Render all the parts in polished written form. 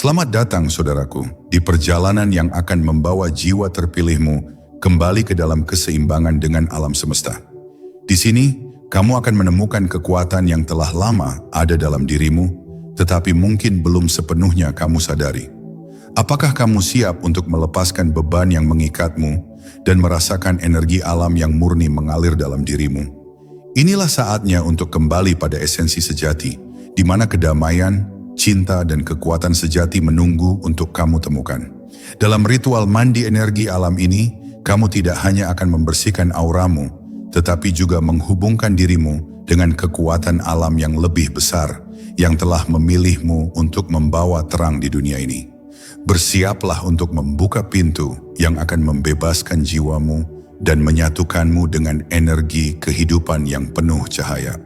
Selamat datang saudaraku, di perjalanan yang akan membawa jiwa terpilihmu kembali ke dalam keseimbangan dengan alam semesta. Di sini, kamu akan menemukan kekuatan yang telah lama ada dalam dirimu, tetapi mungkin belum sepenuhnya kamu sadari. Apakah kamu siap untuk melepaskan beban yang mengikatmu dan merasakan energi alam yang murni mengalir dalam dirimu? Inilah saatnya untuk kembali pada esensi sejati, di mana kedamaian, cinta dan kekuatan sejati menunggu untuk kamu temukan. Dalam ritual mandi energi alam ini, kamu tidak hanya akan membersihkan auramu, tetapi juga menghubungkan dirimu dengan kekuatan alam yang lebih besar, yang telah memilihmu untuk membawa terang di dunia ini. Bersiaplah untuk membuka pintu yang akan membebaskan jiwamu dan menyatukanmu dengan energi kehidupan yang penuh cahaya.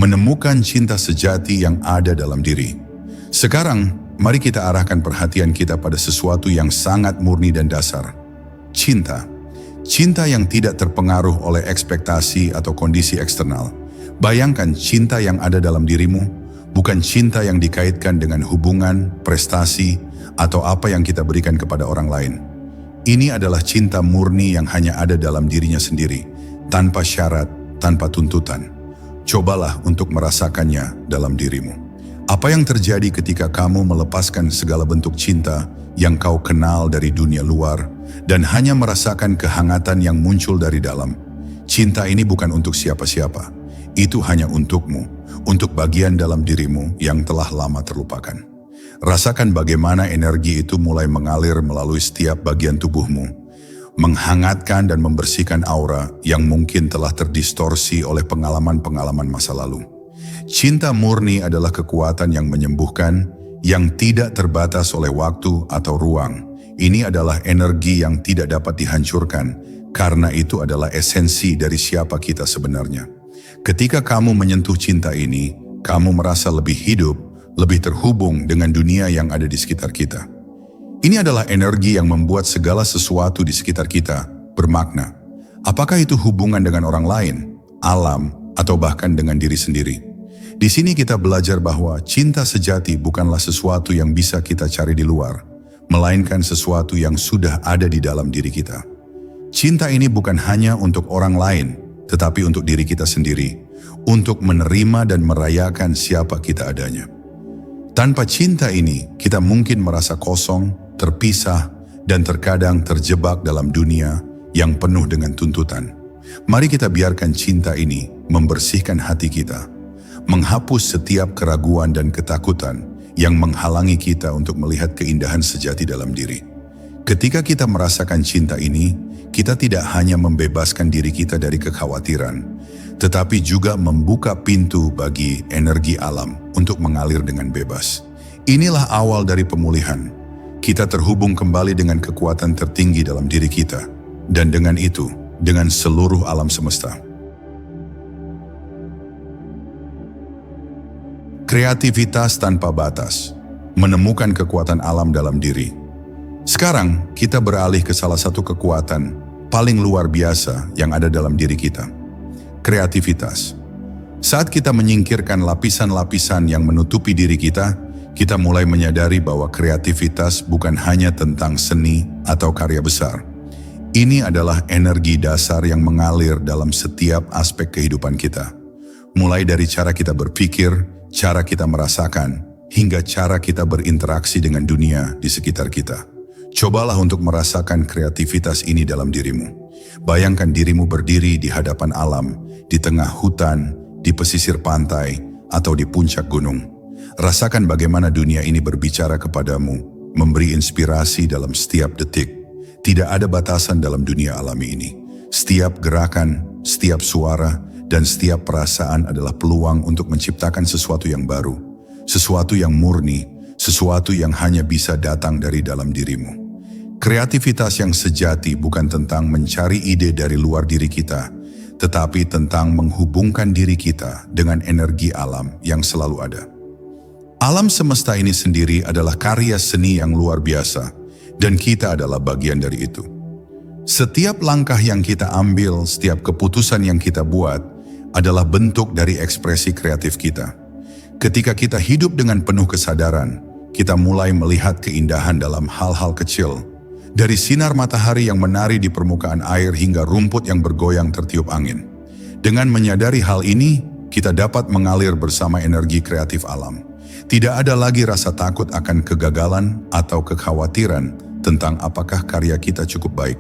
Menemukan cinta sejati yang ada dalam diri. Sekarang, mari kita arahkan perhatian kita pada sesuatu yang sangat murni dan dasar. Cinta. Cinta yang tidak terpengaruh oleh ekspektasi atau kondisi eksternal. Bayangkan cinta yang ada dalam dirimu, bukan cinta yang dikaitkan dengan hubungan, prestasi, atau apa yang kita berikan kepada orang lain. Ini adalah cinta murni yang hanya ada dalam dirinya sendiri, tanpa syarat, tanpa tuntutan. Cobalah untuk merasakannya dalam dirimu. Apa yang terjadi ketika kamu melepaskan segala bentuk cinta yang kau kenal dari dunia luar dan hanya merasakan kehangatan yang muncul dari dalam? Cinta ini bukan untuk siapa-siapa. Itu hanya untukmu, untuk bagian dalam dirimu yang telah lama terlupakan. Rasakan bagaimana energi itu mulai mengalir melalui setiap bagian tubuhmu, menghangatkan dan membersihkan aura yang mungkin telah terdistorsi oleh pengalaman-pengalaman masa lalu. Cinta murni adalah kekuatan yang menyembuhkan, yang tidak terbatas oleh waktu atau ruang. Ini adalah energi yang tidak dapat dihancurkan, karena itu adalah esensi dari siapa kita sebenarnya. Ketika kamu menyentuh cinta ini, kamu merasa lebih hidup, lebih terhubung dengan dunia yang ada di sekitar kita. Ini adalah energi yang membuat segala sesuatu di sekitar kita bermakna. Apakah itu hubungan dengan orang lain, alam, atau bahkan dengan diri sendiri? Di sini kita belajar bahwa cinta sejati bukanlah sesuatu yang bisa kita cari di luar, melainkan sesuatu yang sudah ada di dalam diri kita. Cinta ini bukan hanya untuk orang lain, tetapi untuk diri kita sendiri, untuk menerima dan merayakan siapa kita adanya. Tanpa cinta ini, kita mungkin merasa kosong, terpisah, dan terkadang terjebak dalam dunia yang penuh dengan tuntutan. Mari kita biarkan cinta ini membersihkan hati kita, menghapus setiap keraguan dan ketakutan yang menghalangi kita untuk melihat keindahan sejati dalam diri. Ketika kita merasakan cinta ini, kita tidak hanya membebaskan diri kita dari kekhawatiran, tetapi juga membuka pintu bagi energi alam untuk mengalir dengan bebas. Inilah awal dari pemulihan. Kita terhubung kembali dengan kekuatan tertinggi dalam diri kita, dan dengan itu, dengan seluruh alam semesta. Kreativitas tanpa batas, menemukan kekuatan alam dalam diri. Sekarang, kita beralih ke salah satu kekuatan paling luar biasa yang ada dalam diri kita. Kreativitas. Saat kita menyingkirkan lapisan-lapisan yang menutupi diri kita mulai menyadari bahwa kreativitas bukan hanya tentang seni atau karya besar. Ini adalah energi dasar yang mengalir dalam setiap aspek kehidupan kita. Mulai dari cara kita berpikir, cara kita merasakan, hingga cara kita berinteraksi dengan dunia di sekitar kita. Cobalah untuk merasakan kreativitas ini dalam dirimu. Bayangkan dirimu berdiri di hadapan alam, di tengah hutan, di pesisir pantai, atau di puncak gunung. Rasakan bagaimana dunia ini berbicara kepadamu, memberi inspirasi dalam setiap detik. Tidak ada batasan dalam dunia alami ini. Setiap gerakan, setiap suara, dan setiap perasaan adalah peluang untuk menciptakan sesuatu yang baru, sesuatu yang murni, sesuatu yang hanya bisa datang dari dalam dirimu. Kreativitas yang sejati bukan tentang mencari ide dari luar diri kita, tetapi tentang menghubungkan diri kita dengan energi alam yang selalu ada. Alam semesta ini sendiri adalah karya seni yang luar biasa, dan kita adalah bagian dari itu. Setiap langkah yang kita ambil, setiap keputusan yang kita buat, adalah bentuk dari ekspresi kreatif kita. Ketika kita hidup dengan penuh kesadaran, kita mulai melihat keindahan dalam hal-hal kecil. Dari sinar matahari yang menari di permukaan air hingga rumput yang bergoyang tertiup angin. Dengan menyadari hal ini, kita dapat mengalir bersama energi kreatif alam. Tidak ada lagi rasa takut akan kegagalan atau kekhawatiran tentang apakah karya kita cukup baik.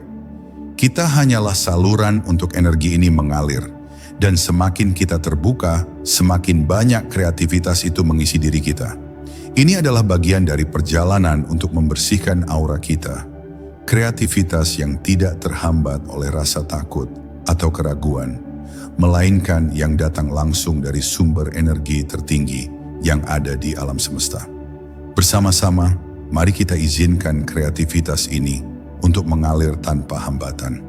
Kita hanyalah saluran untuk energi ini mengalir. Dan semakin kita terbuka, semakin banyak kreativitas itu mengisi diri kita. Ini adalah bagian dari perjalanan untuk membersihkan aura kita. Kreativitas yang tidak terhambat oleh rasa takut atau keraguan, melainkan yang datang langsung dari sumber energi tertinggi yang ada di alam semesta. Bersama-sama, mari kita izinkan kreativitas ini untuk mengalir tanpa hambatan.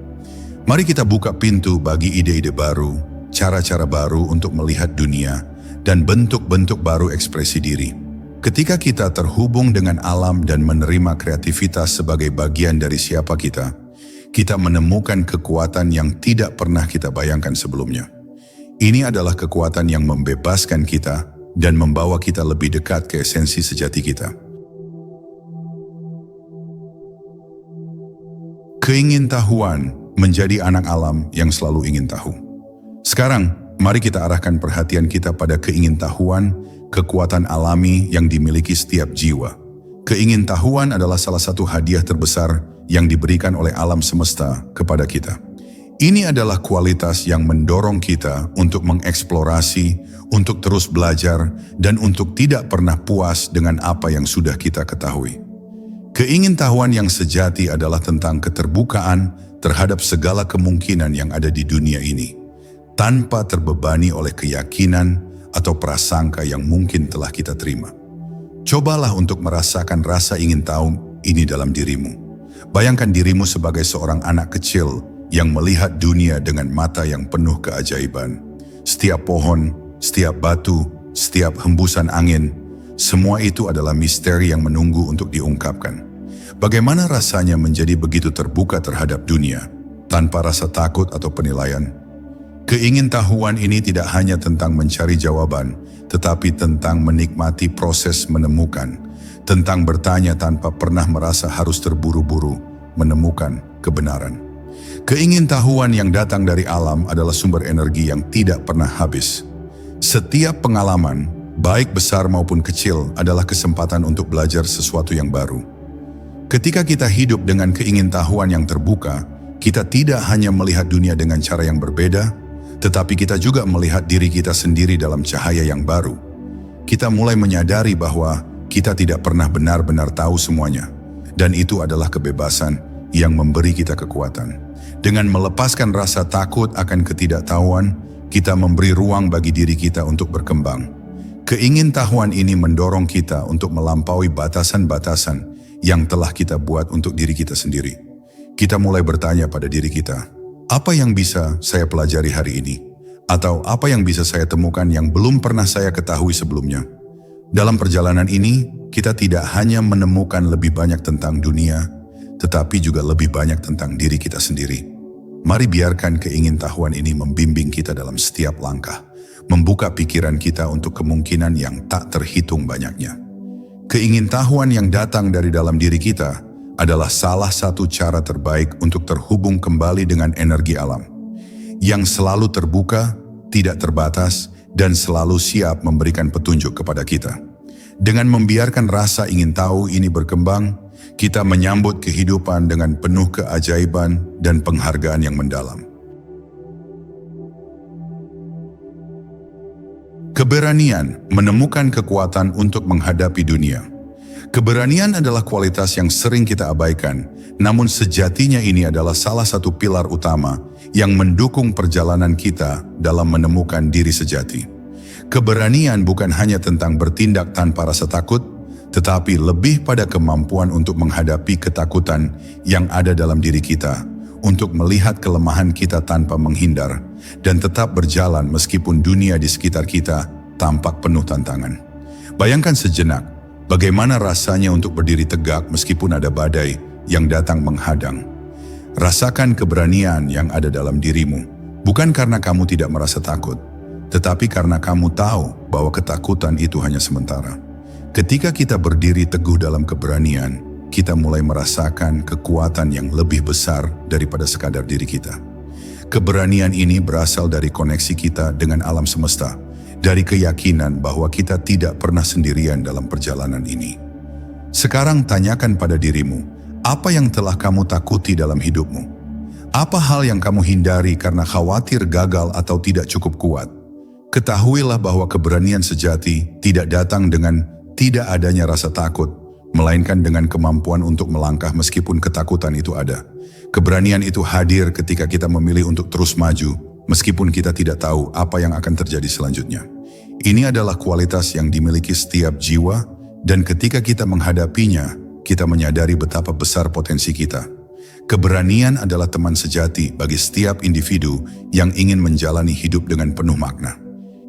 Mari kita buka pintu bagi ide-ide baru, cara-cara baru untuk melihat dunia, dan bentuk-bentuk baru ekspresi diri. Ketika kita terhubung dengan alam dan menerima kreativitas sebagai bagian dari siapa kita menemukan kekuatan yang tidak pernah kita bayangkan sebelumnya. Ini adalah kekuatan yang membebaskan kita dan membawa kita lebih dekat ke esensi sejati kita. Keingintahuan menjadi anak alam yang selalu ingin tahu. Sekarang, mari kita arahkan perhatian kita pada keingintahuan, kekuatan alami yang dimiliki setiap jiwa. Keingintahuan adalah salah satu hadiah terbesar yang diberikan oleh alam semesta kepada kita. Ini adalah kualitas yang mendorong kita untuk mengeksplorasi, untuk terus belajar, dan untuk tidak pernah puas dengan apa yang sudah kita ketahui. Keingintahuan yang sejati adalah tentang keterbukaan terhadap segala kemungkinan yang ada di dunia ini, tanpa terbebani oleh keyakinan atau prasangka yang mungkin telah kita terima. Cobalah untuk merasakan rasa ingin tahu ini dalam dirimu. Bayangkan dirimu sebagai seorang anak kecil yang melihat dunia dengan mata yang penuh keajaiban. Setiap pohon, setiap batu, setiap hembusan angin, semua itu adalah misteri yang menunggu untuk diungkapkan. Bagaimana rasanya menjadi begitu terbuka terhadap dunia, tanpa rasa takut atau penilaian? Keingintahuan ini tidak hanya tentang mencari jawaban, tetapi tentang menikmati proses menemukan, tentang bertanya tanpa pernah merasa harus terburu-buru menemukan kebenaran. Keingintahuan yang datang dari alam adalah sumber energi yang tidak pernah habis. Setiap pengalaman, baik besar maupun kecil, adalah kesempatan untuk belajar sesuatu yang baru. Ketika kita hidup dengan keingintahuan yang terbuka, kita tidak hanya melihat dunia dengan cara yang berbeda, tetapi kita juga melihat diri kita sendiri dalam cahaya yang baru. Kita mulai menyadari bahwa kita tidak pernah benar-benar tahu semuanya, dan itu adalah kebebasan yang memberi kita kekuatan. Dengan melepaskan rasa takut akan ketidaktahuan, kita memberi ruang bagi diri kita untuk berkembang. Keingintahuan ini mendorong kita untuk melampaui batasan-batasan yang telah kita buat untuk diri kita sendiri. Kita mulai bertanya pada diri kita, apa yang bisa saya pelajari hari ini? Atau apa yang bisa saya temukan yang belum pernah saya ketahui sebelumnya? Dalam perjalanan ini, kita tidak hanya menemukan lebih banyak tentang dunia, tetapi juga lebih banyak tentang diri kita sendiri. Mari biarkan keingintahuan ini membimbing kita dalam setiap langkah, membuka pikiran kita untuk kemungkinan yang tak terhitung banyaknya. Keingintahuan yang datang dari dalam diri kita adalah salah satu cara terbaik untuk terhubung kembali dengan energi alam, yang selalu terbuka, tidak terbatas, dan selalu siap memberikan petunjuk kepada kita. Dengan membiarkan rasa ingin tahu ini berkembang, kita menyambut kehidupan dengan penuh keajaiban dan penghargaan yang mendalam. Keberanian menemukan kekuatan untuk menghadapi dunia. Keberanian adalah kualitas yang sering kita abaikan, namun sejatinya ini adalah salah satu pilar utama yang mendukung perjalanan kita dalam menemukan diri sejati. Keberanian bukan hanya tentang bertindak tanpa rasa takut, tetapi lebih pada kemampuan untuk menghadapi ketakutan yang ada dalam diri kita, untuk melihat kelemahan kita tanpa menghindar, dan tetap berjalan meskipun dunia di sekitar kita tampak penuh tantangan. Bayangkan sejenak, bagaimana rasanya untuk berdiri tegak meskipun ada badai yang datang menghadang. Rasakan keberanian yang ada dalam dirimu, bukan karena kamu tidak merasa takut, tetapi karena kamu tahu bahwa ketakutan itu hanya sementara. Ketika kita berdiri teguh dalam keberanian, kita mulai merasakan kekuatan yang lebih besar daripada sekadar diri kita. Keberanian ini berasal dari koneksi kita dengan alam semesta, dari keyakinan bahwa kita tidak pernah sendirian dalam perjalanan ini. Sekarang tanyakan pada dirimu, apa yang telah kamu takuti dalam hidupmu? Apa hal yang kamu hindari karena khawatir gagal atau tidak cukup kuat? Ketahuilah bahwa keberanian sejati tidak datang dengan tidak adanya rasa takut, melainkan dengan kemampuan untuk melangkah meskipun ketakutan itu ada. Keberanian itu hadir ketika kita memilih untuk terus maju, meskipun kita tidak tahu apa yang akan terjadi selanjutnya. Ini adalah kualitas yang dimiliki setiap jiwa, dan ketika kita menghadapinya, kita menyadari betapa besar potensi kita. Keberanian adalah teman sejati bagi setiap individu yang ingin menjalani hidup dengan penuh makna.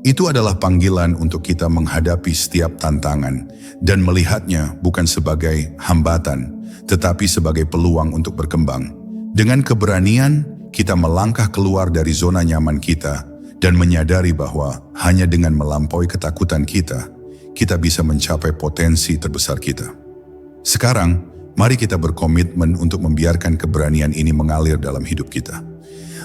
Itu adalah panggilan untuk kita menghadapi setiap tantangan dan melihatnya bukan sebagai hambatan, tetapi sebagai peluang untuk berkembang. Dengan keberanian, kita melangkah keluar dari zona nyaman kita dan menyadari bahwa hanya dengan melampaui ketakutan kita bisa mencapai potensi terbesar kita. Sekarang, mari kita berkomitmen untuk membiarkan keberanian ini mengalir dalam hidup kita.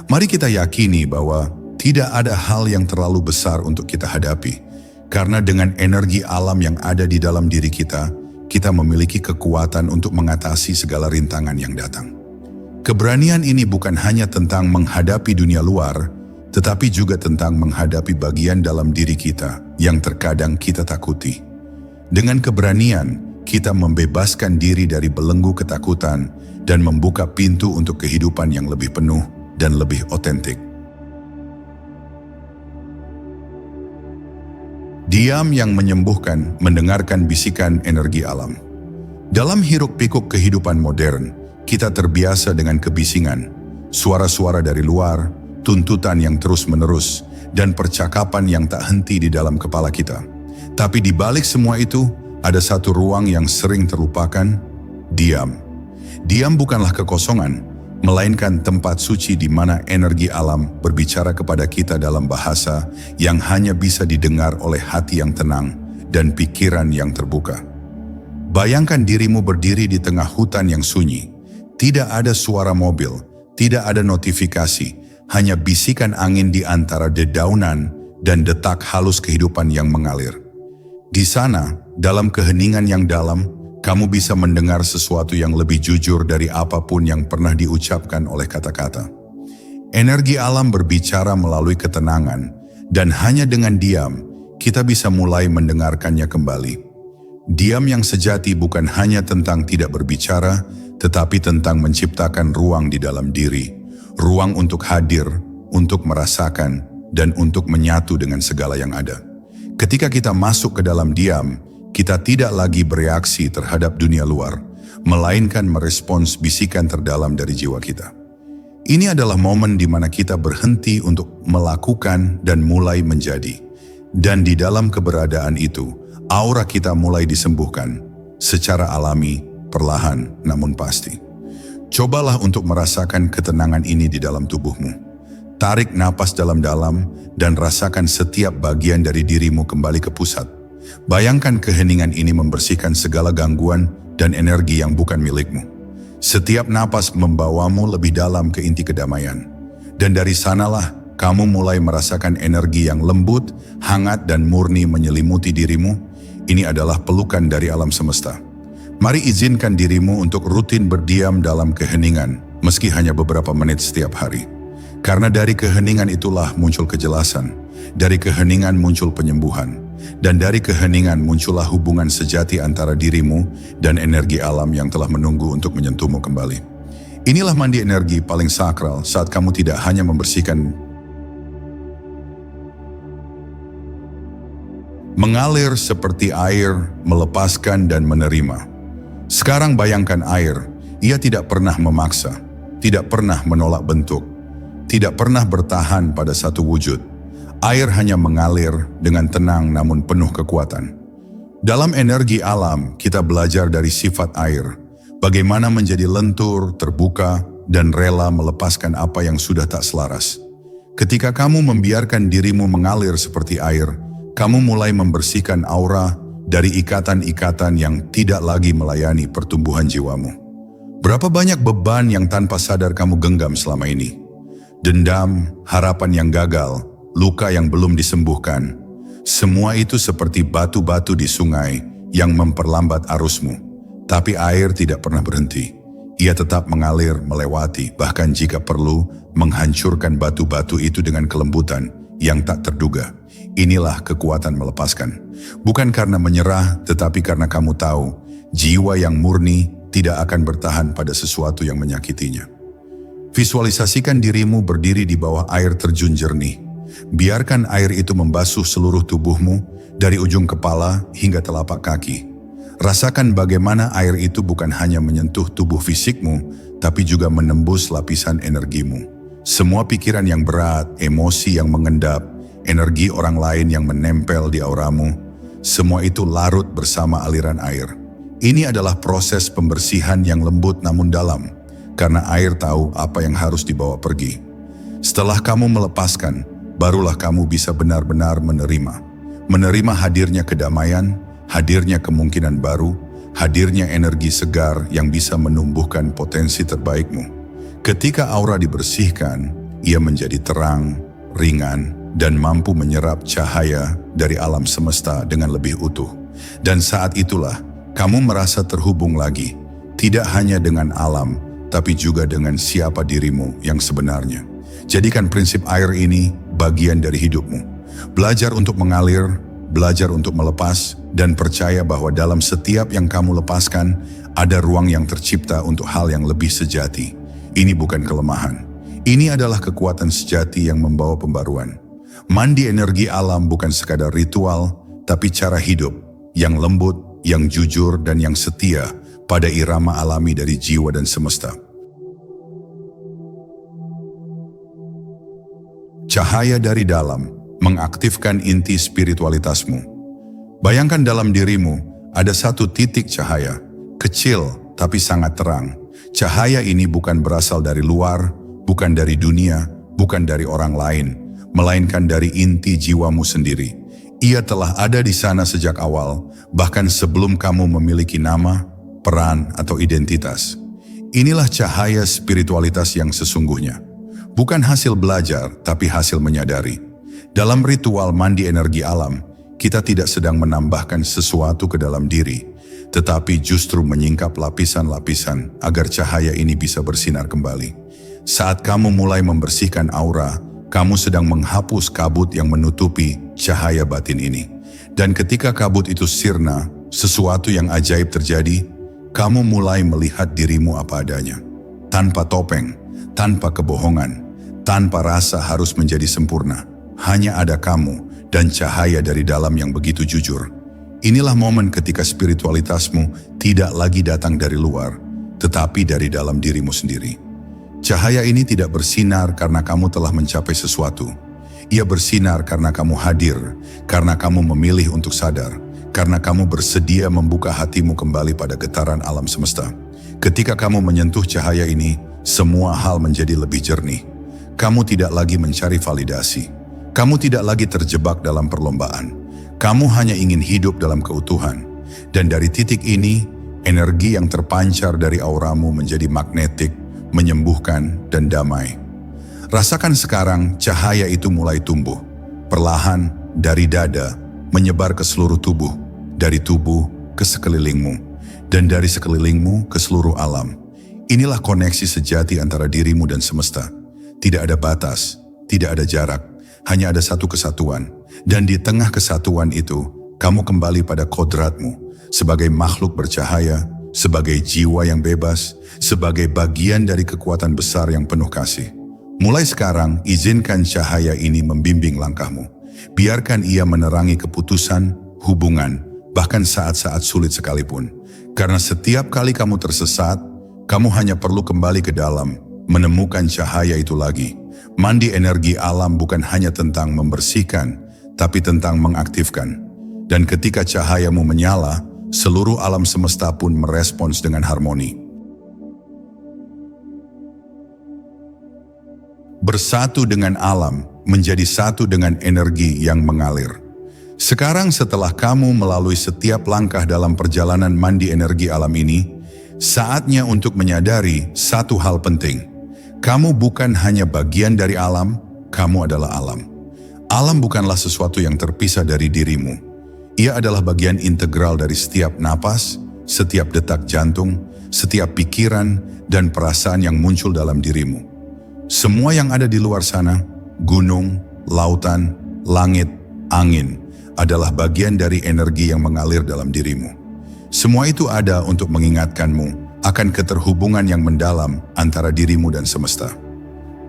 Mari kita yakini bahwa tidak ada hal yang terlalu besar untuk kita hadapi, karena dengan energi alam yang ada di dalam diri kita memiliki kekuatan untuk mengatasi segala rintangan yang datang. Keberanian ini bukan hanya tentang menghadapi dunia luar, tetapi juga tentang menghadapi bagian dalam diri kita yang terkadang kita takuti. Dengan keberanian, kita membebaskan diri dari belenggu ketakutan dan membuka pintu untuk kehidupan yang lebih penuh dan lebih otentik. Diam yang menyembuhkan, mendengarkan bisikan energi alam. Dalam hiruk-pikuk kehidupan modern, kita terbiasa dengan kebisingan, suara-suara dari luar, tuntutan yang terus-menerus, dan percakapan yang tak henti di dalam kepala kita. Tapi di balik semua itu, ada satu ruang yang sering terlupakan, diam. Diam bukanlah kekosongan, melainkan tempat suci di mana energi alam berbicara kepada kita dalam bahasa yang hanya bisa didengar oleh hati yang tenang dan pikiran yang terbuka. Bayangkan dirimu berdiri di tengah hutan yang sunyi. Tidak ada suara mobil, tidak ada notifikasi, hanya bisikan angin di antara dedaunan dan detak halus kehidupan yang mengalir. Di sana, dalam keheningan yang dalam, kamu bisa mendengar sesuatu yang lebih jujur dari apapun yang pernah diucapkan oleh kata-kata. Energi alam berbicara melalui ketenangan, dan hanya dengan diam, kita bisa mulai mendengarkannya kembali. Diam yang sejati bukan hanya tentang tidak berbicara, tetapi tentang menciptakan ruang di dalam diri, ruang untuk hadir, untuk merasakan, dan untuk menyatu dengan segala yang ada. Ketika kita masuk ke dalam diam, kita tidak lagi bereaksi terhadap dunia luar, melainkan merespons bisikan terdalam dari jiwa kita. Ini adalah momen di mana kita berhenti untuk melakukan dan mulai menjadi. Dan di dalam keberadaan itu, aura kita mulai disembuhkan secara alami, perlahan, namun pasti. Cobalah untuk merasakan ketenangan ini di dalam tubuhmu. Tarik napas dalam-dalam dan rasakan setiap bagian dari dirimu kembali ke pusat. Bayangkan keheningan ini membersihkan segala gangguan dan energi yang bukan milikmu. Setiap napas membawamu lebih dalam ke inti kedamaian. Dan dari sanalah kamu mulai merasakan energi yang lembut, hangat dan murni menyelimuti dirimu. Ini adalah pelukan dari alam semesta. Mari izinkan dirimu untuk rutin berdiam dalam keheningan, meski hanya beberapa menit setiap hari. Karena dari keheningan itulah muncul kejelasan, dari keheningan muncul penyembuhan, dan dari keheningan muncullah hubungan sejati antara dirimu dan energi alam yang telah menunggu untuk menyentuhmu kembali. Inilah mandi energi paling sakral saat kamu tidak hanya membersihkan, mengalir seperti air, melepaskan dan menerima. Sekarang bayangkan air, ia tidak pernah memaksa, tidak pernah menolak bentuk, tidak pernah bertahan pada satu wujud. Air hanya mengalir dengan tenang namun penuh kekuatan. Dalam energi alam, kita belajar dari sifat air, bagaimana menjadi lentur, terbuka, dan rela melepaskan apa yang sudah tak selaras. Ketika kamu membiarkan dirimu mengalir seperti air, Kamu mulai membersihkan aura dari ikatan-ikatan yang tidak lagi melayani pertumbuhan jiwamu. Berapa banyak beban yang tanpa sadar kamu genggam selama ini? Dendam, harapan yang gagal, luka yang belum disembuhkan. Semua itu seperti batu-batu di sungai yang memperlambat arusmu. Tapi air tidak pernah berhenti. Ia tetap mengalir, melewati, bahkan jika perlu, menghancurkan batu-batu itu dengan kelembutan yang tak terduga. Inilah kekuatan melepaskan. Bukan karena menyerah, tetapi karena kamu tahu, jiwa yang murni tidak akan bertahan pada sesuatu yang menyakitinya. Visualisasikan dirimu berdiri di bawah air terjun jernih. Biarkan air itu membasuh seluruh tubuhmu, dari ujung kepala hingga telapak kaki. Rasakan bagaimana air itu bukan hanya menyentuh tubuh fisikmu, tapi juga menembus lapisan energimu. Semua pikiran yang berat, emosi yang mengendap, energi orang lain yang menempel di auramu, semua itu larut bersama aliran air. Ini adalah proses pembersihan yang lembut namun dalam, karena air tahu apa yang harus dibawa pergi. Setelah kamu melepaskan, barulah kamu bisa benar-benar menerima. Menerima hadirnya kedamaian, hadirnya kemungkinan baru, hadirnya energi segar yang bisa menumbuhkan potensi terbaikmu. Ketika aura dibersihkan, ia menjadi terang, ringan, dan mampu menyerap cahaya dari alam semesta dengan lebih utuh. Dan saat itulah, kamu merasa terhubung lagi, tidak hanya dengan alam, tapi juga dengan siapa dirimu yang sebenarnya. Jadikan prinsip air ini bagian dari hidupmu. Belajar untuk mengalir, belajar untuk melepas, dan percaya bahwa dalam setiap yang kamu lepaskan, ada ruang yang tercipta untuk hal yang lebih sejati. Ini bukan kelemahan. Ini adalah kekuatan sejati yang membawa pembaruan. Mandi energi alam bukan sekadar ritual, tapi cara hidup yang lembut, yang jujur, dan yang setia pada irama alami dari jiwa dan semesta. Cahaya dari dalam mengaktifkan inti spiritualitasmu. Bayangkan dalam dirimu ada satu titik cahaya, kecil tapi sangat terang. Cahaya ini bukan berasal dari luar, bukan dari dunia, bukan dari orang lain, melainkan dari inti jiwamu sendiri. Ia telah ada di sana sejak awal, bahkan sebelum kamu memiliki nama, peran, atau identitas. Inilah cahaya spiritualitas yang sesungguhnya. Bukan hasil belajar, tapi hasil menyadari. Dalam ritual mandi energi alam, kita tidak sedang menambahkan sesuatu ke dalam diri, tetapi justru menyingkap lapisan-lapisan agar cahaya ini bisa bersinar kembali. Saat kamu mulai membersihkan aura, kamu sedang menghapus kabut yang menutupi cahaya batin ini. Dan ketika kabut itu sirna, sesuatu yang ajaib terjadi. Kamu mulai melihat dirimu apa adanya. Tanpa topeng, tanpa kebohongan, tanpa rasa harus menjadi sempurna. Hanya ada kamu dan cahaya dari dalam yang begitu jujur. Inilah momen ketika spiritualitasmu tidak lagi datang dari luar, tetapi dari dalam dirimu sendiri. Cahaya ini tidak bersinar karena kamu telah mencapai sesuatu. Ia bersinar karena kamu hadir, karena kamu memilih untuk sadar, karena kamu bersedia membuka hatimu kembali pada getaran alam semesta. Ketika kamu menyentuh cahaya ini, semua hal menjadi lebih jernih. Kamu tidak lagi mencari validasi. Kamu tidak lagi terjebak dalam perlombaan. Kamu hanya ingin hidup dalam keutuhan. Dan dari titik ini, energi yang terpancar dari auramu menjadi magnetik, menyembuhkan, dan damai. Rasakan sekarang cahaya itu mulai tumbuh. Perlahan dari dada, menyebar ke seluruh tubuh. Dari tubuh ke sekelilingmu. Dan dari sekelilingmu ke seluruh alam. Inilah koneksi sejati antara dirimu dan semesta. Tidak ada batas, tidak ada jarak. Hanya ada satu kesatuan. Dan di tengah kesatuan itu, kamu kembali pada kodratmu. Sebagai makhluk bercahaya, sebagai jiwa yang bebas, sebagai bagian dari kekuatan besar yang penuh kasih. Mulai sekarang, izinkan cahaya ini membimbing langkahmu. Biarkan ia menerangi keputusan, hubungan, bahkan saat-saat sulit sekalipun. Karena setiap kali kamu tersesat, kamu hanya perlu kembali ke dalam, menemukan cahaya itu lagi. Mandi energi alam bukan hanya tentang membersihkan, tapi tentang mengaktifkan. Dan ketika cahayamu menyala, seluruh alam semesta pun merespons dengan harmoni. Bersatu dengan alam menjadi satu dengan energi yang mengalir. Sekarang setelah kamu melalui setiap langkah dalam perjalanan mandi energi alam ini, saatnya untuk menyadari satu hal penting. Kamu bukan hanya bagian dari alam, kamu adalah alam. Alam bukanlah sesuatu yang terpisah dari dirimu. Ia adalah bagian integral dari setiap napas, setiap detak jantung, setiap pikiran dan perasaan yang muncul dalam dirimu. Semua yang ada di luar sana, gunung, lautan, langit, angin, adalah bagian dari energi yang mengalir dalam dirimu. Semua itu ada untuk mengingatkanmu akan keterhubungan yang mendalam antara dirimu dan semesta.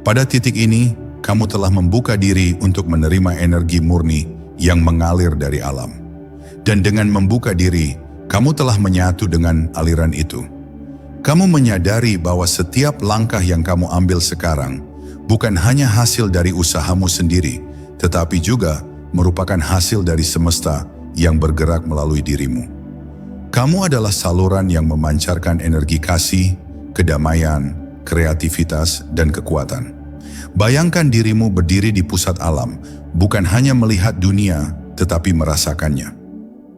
Pada titik ini, kamu telah membuka diri untuk menerima energi murni yang mengalir dari alam. Dan dengan membuka diri, kamu telah menyatu dengan aliran itu. Kamu menyadari bahwa setiap langkah yang kamu ambil sekarang bukan hanya hasil dari usahamu sendiri, tetapi juga merupakan hasil dari semesta yang bergerak melalui dirimu. Kamu adalah saluran yang memancarkan energi kasih, kedamaian, kreativitas, dan kekuatan. Bayangkan dirimu berdiri di pusat alam, bukan hanya melihat dunia, tetapi merasakannya.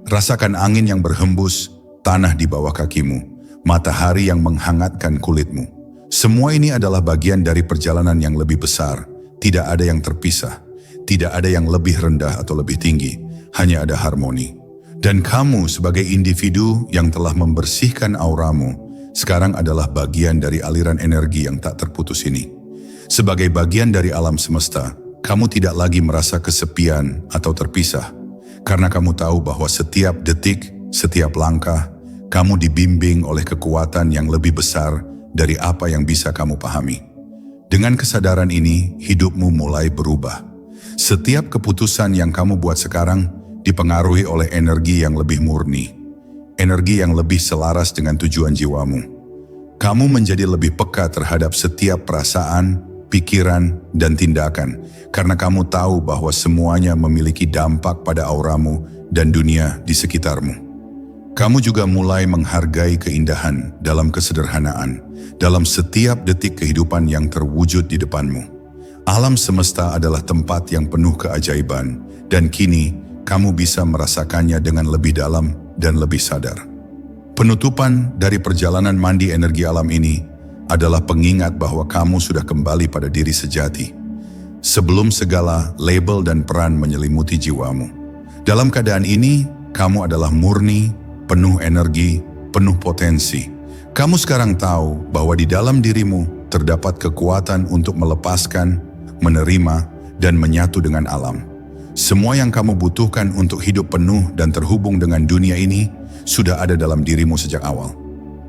Rasakan angin yang berhembus, tanah di bawah kakimu, matahari yang menghangatkan kulitmu. Semua ini adalah bagian dari perjalanan yang lebih besar. Tidak ada yang terpisah, tidak ada yang lebih rendah atau lebih tinggi, hanya ada harmoni. Dan kamu sebagai individu yang telah membersihkan auramu, sekarang adalah bagian dari aliran energi yang tak terputus ini. Sebagai bagian dari alam semesta, kamu tidak lagi merasa kesepian atau terpisah, karena kamu tahu bahwa setiap detik, setiap langkah, kamu dibimbing oleh kekuatan yang lebih besar dari apa yang bisa kamu pahami. Dengan kesadaran ini, hidupmu mulai berubah. Setiap keputusan yang kamu buat sekarang dipengaruhi oleh energi yang lebih murni, energi yang lebih selaras dengan tujuan jiwamu. Kamu menjadi lebih peka terhadap setiap perasaan, pikiran, dan tindakan, karena kamu tahu bahwa semuanya memiliki dampak pada auramu dan dunia di sekitarmu. Kamu juga mulai menghargai keindahan dalam kesederhanaan, dalam setiap detik kehidupan yang terwujud di depanmu. Alam semesta adalah tempat yang penuh keajaiban, dan kini kamu bisa merasakannya dengan lebih dalam dan lebih sadar. Penutupan dari perjalanan mandi energi alam ini adalah pengingat bahwa kamu sudah kembali pada diri sejati, sebelum segala label dan peran menyelimuti jiwamu. Dalam keadaan ini, kamu adalah murni, penuh energi, penuh potensi. Kamu sekarang tahu bahwa di dalam dirimu terdapat kekuatan untuk melepaskan, menerima, dan menyatu dengan alam. Semua yang kamu butuhkan untuk hidup penuh dan terhubung dengan dunia ini sudah ada dalam dirimu sejak awal.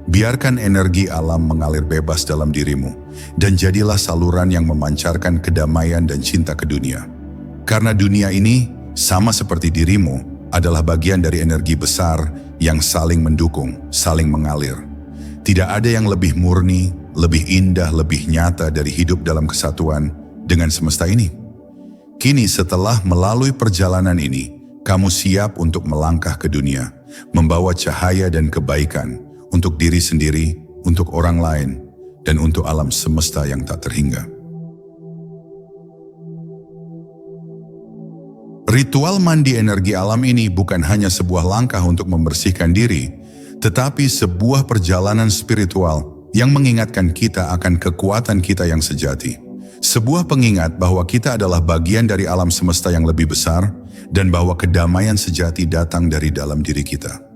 Biarkan energi alam mengalir bebas dalam dirimu, dan jadilah saluran yang memancarkan kedamaian dan cinta ke dunia. Karena dunia ini, sama seperti dirimu, adalah bagian dari energi besar yang saling mendukung, saling mengalir. Tidak ada yang lebih murni, lebih indah, lebih nyata dari hidup dalam kesatuan dengan semesta ini. Kini setelah melalui perjalanan ini, kamu siap untuk melangkah ke dunia, membawa cahaya dan kebaikan untuk diri sendiri, untuk orang lain, dan untuk alam semesta yang tak terhingga. Ritual mandi energi alam ini bukan hanya sebuah langkah untuk membersihkan diri, tetapi sebuah perjalanan spiritual yang mengingatkan kita akan kekuatan kita yang sejati. Sebuah pengingat bahwa kita adalah bagian dari alam semesta yang lebih besar dan bahwa kedamaian sejati datang dari dalam diri kita.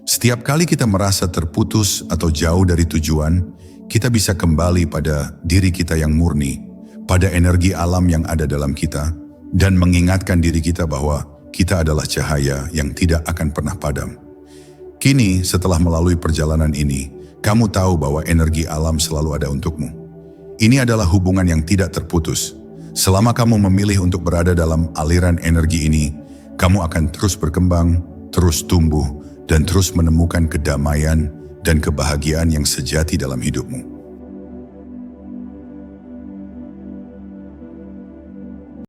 Setiap kali kita merasa terputus atau jauh dari tujuan, kita bisa kembali pada diri kita yang murni, pada energi alam yang ada dalam kita, dan mengingatkan diri kita bahwa kita adalah cahaya yang tidak akan pernah padam. Kini, setelah melalui perjalanan ini, kamu tahu bahwa energi alam selalu ada untukmu. Ini adalah hubungan yang tidak terputus. Selama kamu memilih untuk berada dalam aliran energi ini, kamu akan terus berkembang, terus tumbuh, dan terus menemukan kedamaian dan kebahagiaan yang sejati dalam hidupmu.